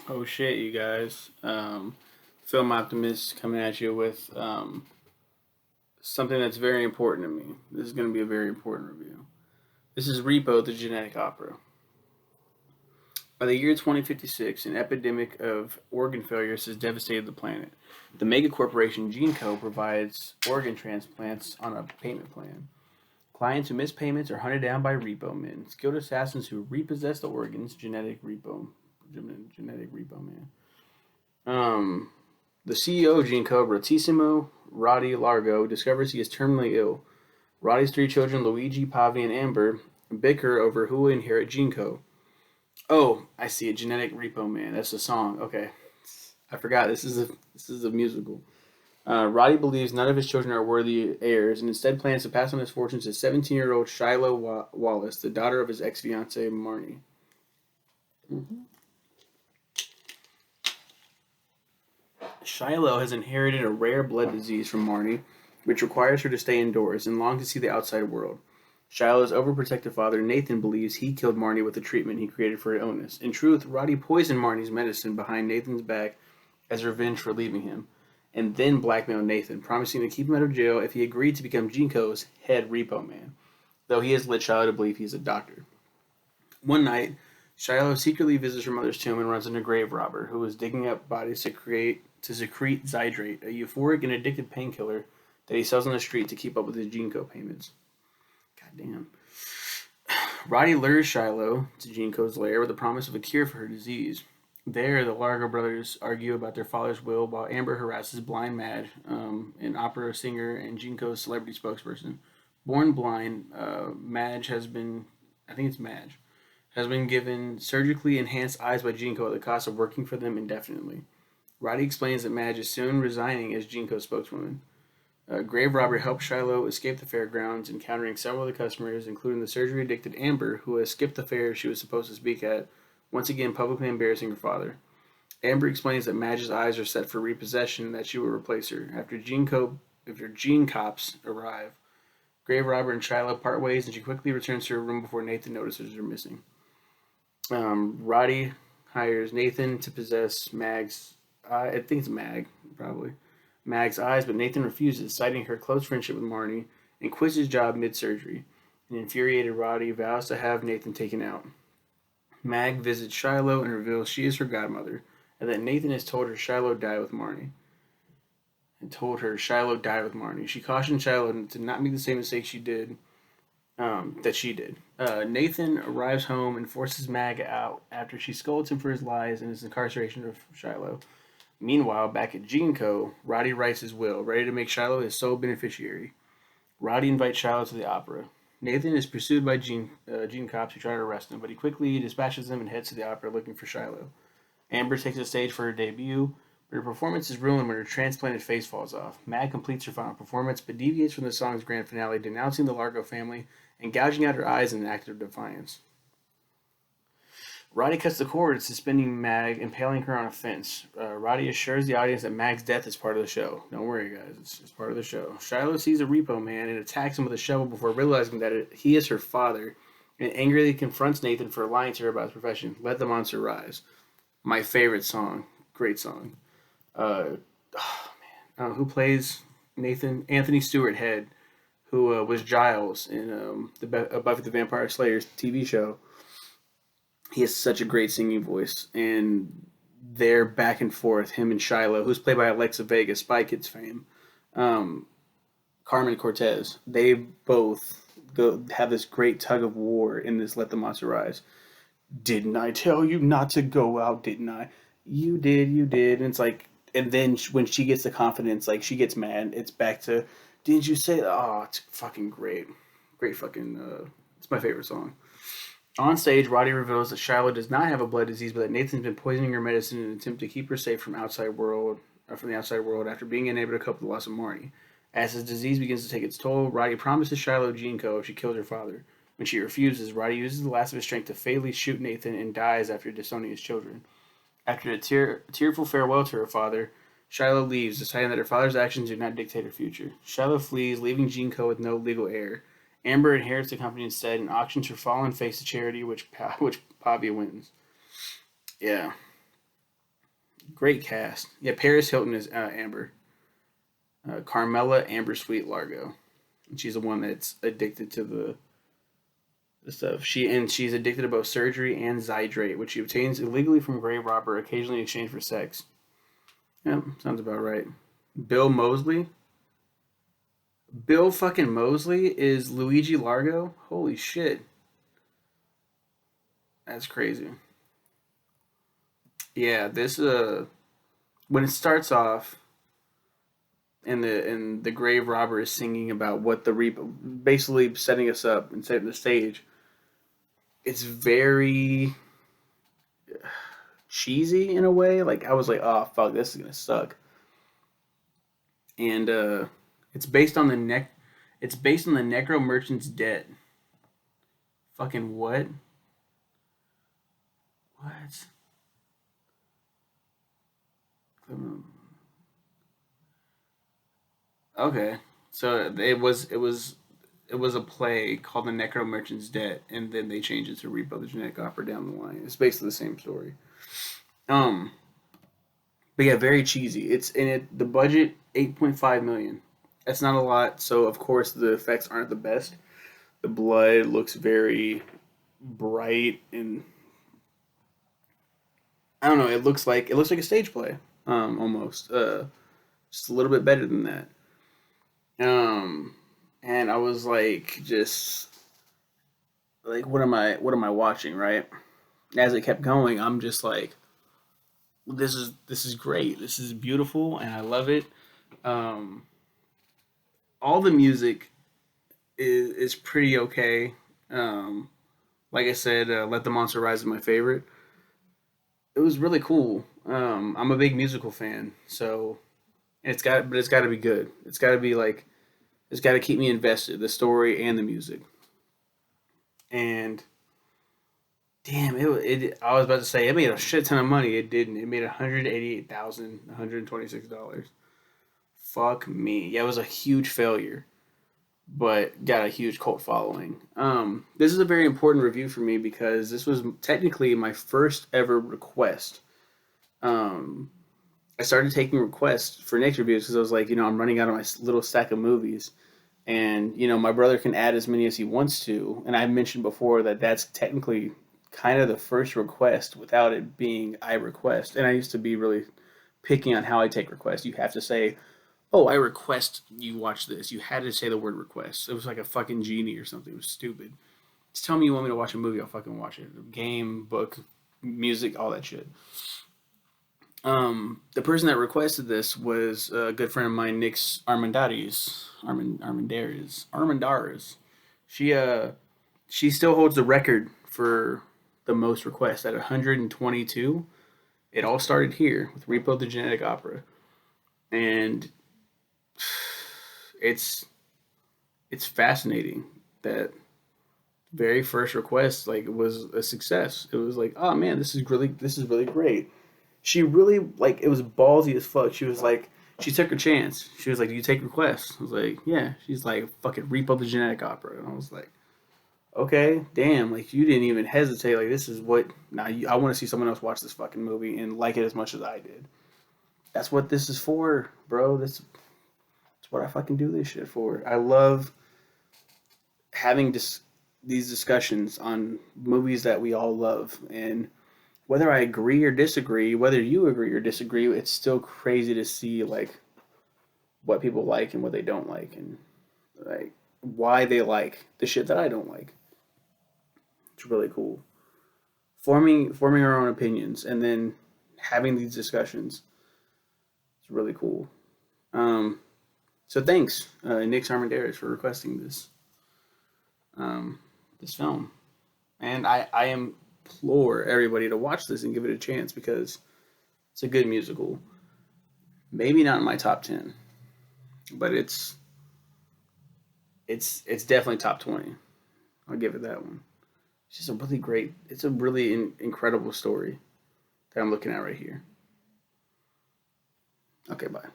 Oh shit, you guys. Film Optimist coming at you with something that's very important to me. This is going to be a very important review. This is Repo, the genetic opera. By the year 2056, an epidemic of organ failures has devastated the planet. The mega corporation GeneCo provides organ transplants on a payment plan. Clients who miss payments are hunted down by repo men, skilled assassins who repossess the organs. Genetic repo man. Um, The CEO of Gene Cobra, Tissimo Roddy Largo, discovers he is terminally ill. Roddy's three children, Luigi, Pavi, and Amber, bicker over who will inherit GeneCo. Oh, I see a genetic repo man. That's a song. Okay, I forgot. This is a musical. Roddy believes none of his children are worthy heirs and instead plans to pass on his fortune to 17-year-old Shiloh Wallace, the daughter of his ex fiancee Marnie. Mm-hmm. Shiloh has inherited a rare blood disease from Marnie, which requires her to stay indoors and long to see the outside world. Shiloh's overprotective father, Nathan, believes he killed Marnie with the treatment he created for her illness. In truth, Roddy poisoned Marnie's medicine behind Nathan's back as revenge for leaving him, and then blackmailed Nathan, promising to keep him out of jail if he agreed to become Jinko's head repo man, though he has led Shiloh to believe he's a doctor. One night, Shiloh secretly visits her mother's tomb and runs into a grave robber who is digging up bodies to secrete Zydrate, a euphoric and addictive painkiller that he sells on the street to keep up with his Genco payments. Goddamn. Roddy lures Shiloh to Genco's lair with the promise of a cure for her disease. There, the Largo brothers argue about their father's will while Amber harasses Blind Mad, an opera singer and Genco's celebrity spokesperson. Born blind, Madge has been, I think it's Madge, has been given surgically enhanced eyes by Genco at the cost of working for them indefinitely. Roddy explains that Madge is soon resigning as Genco's spokeswoman. Grave robber helps Shiloh escape the fairgrounds, encountering several of the customers, including the surgery addicted Amber, who has skipped the fair she was supposed to speak at, once again publicly embarrassing her father. Amber explains that Madge's eyes are set for repossession and that she will replace her. After Gene Cops arrive, Grave Robber and Shiloh part ways, and she quickly returns to her room before Nathan notices her missing. Roddy hires Nathan to possess Mag's. I think it's Mag, probably. Mag's eyes, but Nathan refuses, citing her close friendship with Marnie, and quits his job mid surgery. An infuriated Roddy vows to have Nathan taken out. Mag visits Shiloh and reveals she is her godmother, and that Nathan has told her Shiloh died with Marnie. She cautioned Shiloh to not make the same mistake she did. Nathan arrives home and forces Mag out after she scolds him for his lies and his incarceration of Shiloh. Meanwhile, back at Genco, Roddy writes his will, ready to make Shiloh his sole beneficiary. Roddy invites Shiloh to the opera. Nathan is pursued by Gene cops who try to arrest him, but he quickly dispatches them and heads to the opera looking for Shiloh. Amber takes the stage for her debut, but her performance is ruined when her transplanted face falls off. Mag completes her final performance, but deviates from the song's grand finale, denouncing the Largo family and gouging out her eyes in an act of defiance. Roddy cuts the cord, suspending Mag, impaling her on a fence. Roddy assures the audience that Mag's death is part of the show. Don't worry, guys, it's part of the show. Shiloh sees a repo man and attacks him with a shovel before realizing that he is her father, and angrily confronts Nathan for lying to her about his profession. Let the monster rise. My favorite song. Great song. Uh, who plays Nathan? Anthony Stewart Head, who was Giles in the Buffy the Vampire Slayer's TV show. He has such a great singing voice, and they're back and forth, him and Shiloh, who's played by Alexa Vega, Spy Kids fame, um, Carmen Cortez. They both have this great tug of war in this Let the Monster Rise. Didn't I tell you not to go out? Didn't I? You did, you did. And it's like, and then when she gets the confidence, like she gets mad. It's back to, didn't you say? Oh, it's fucking great, great fucking. It's my favorite song. On stage, Roddy reveals that Shiloh does not have a blood disease, but that Nathan's been poisoning her medicine in an attempt to keep her safe from the outside world after being unable to cope with the loss of Marnie. As his disease begins to take its toll, Roddy promises Shiloh Genco if she kills her father. When she refuses, Roddy uses the last of his strength to fatally shoot Nathan and dies after disowning his children. After a tearful farewell to her father, Shiloh leaves, deciding that her father's actions do not dictate her future. Shiloh flees, leaving Genco with no legal heir. Amber inherits the company instead and auctions her fallen face to charity, which Pavia wins. Yeah. Great cast. Yeah, Paris Hilton is Amber. Carmela Amber Sweet Largo. And she's the one that's addicted to the stuff. She's addicted to both surgery and Zydrate, which she obtains illegally from grave robber, occasionally in exchange for sex. Yeah, sounds about right. Bill Mosley. Bill fucking Mosley is Luigi Largo. Holy shit, that's crazy. Yeah, this when it starts off and the grave robber is singing about what the repo, basically setting us up and setting the stage. It's very cheesy in a way. Like I was like, oh fuck, this is gonna suck. And it's based on the neck. It's based on the Necro Merchant's debt. Fucking what? What? Um, Okay, so it was a play called the Necro Merchant's Debt, and then they changed it to Repo the Genetic Opera down the line. It's basically the same story. Um, but yeah, very cheesy. It's in it. The budget 8.5 million. That's not a lot. So of course the effects aren't the best. The blood looks very bright, and I don't know. It looks like a stage play. Almost. Just a little bit better than that. Um, and I was like, just like, what am I watching? Right. As it kept going, I'm just like, this is great. This is beautiful, and I love it. Um, all the music is pretty okay. Um, like I said, "Let the Monster Rise" is my favorite. It was really cool. I'm a big musical fan, so it's got to be good. It's got to be like, it's got to keep me invested, the story and the music. And damn, it. I was about to say it made a shit ton of money. It didn't. It made $188,126. Fuck me. Yeah, it was a huge failure, but got a huge cult following. This is a very important review for me because this was technically my first ever request. Um, I started taking requests for next reviews because I was like, I'm running out of my little stack of movies, and my brother can add as many as he wants to. And I mentioned before that that's technically kind of the first request without it being I request. And I used to be really picky on how I take requests. You have to say, "Oh, I request you watch this." You had to say the word request. It was like a fucking genie or something. It was stupid. Just tell me you want me to watch a movie, I'll fucking watch it. Game, book, music, all that shit. The person that requested this was a good friend of mine, Nix Armandares. She she still holds the record for the most requests at 122. It all started here with Repo the Genetic Opera, and it's it's fascinating that very first request like was a success. It was like, oh man, this is really great. She really like it was ballsy as fuck. She was like, she took her chance. She was like, "Do you take requests?" I was like, "Yeah." She's like, "Fucking Repo the Genetic Opera," and I was like, "Okay, damn." Like you didn't even hesitate. Like this is what now. I want to see someone else watch this fucking movie and like it as much as I did. That's what this is for, bro. That's what I fucking do this shit for. I love having these discussions on movies that we all love, and whether I agree or disagree, whether you agree or disagree, it's still crazy to see like what people like and what they don't like, and like why they like the shit that I don't like. It's really cool. Forming our own opinions and then having these discussions. It's really cool. Um, so thanks, Nick Armandares, for requesting um, this film, and I implore everybody to watch this and give it a chance because it's a good musical. Maybe not in my top 10, but it's definitely top 20. I'll give it that one. It's just a really great. It's a really incredible story that I'm looking at right here. Okay, bye.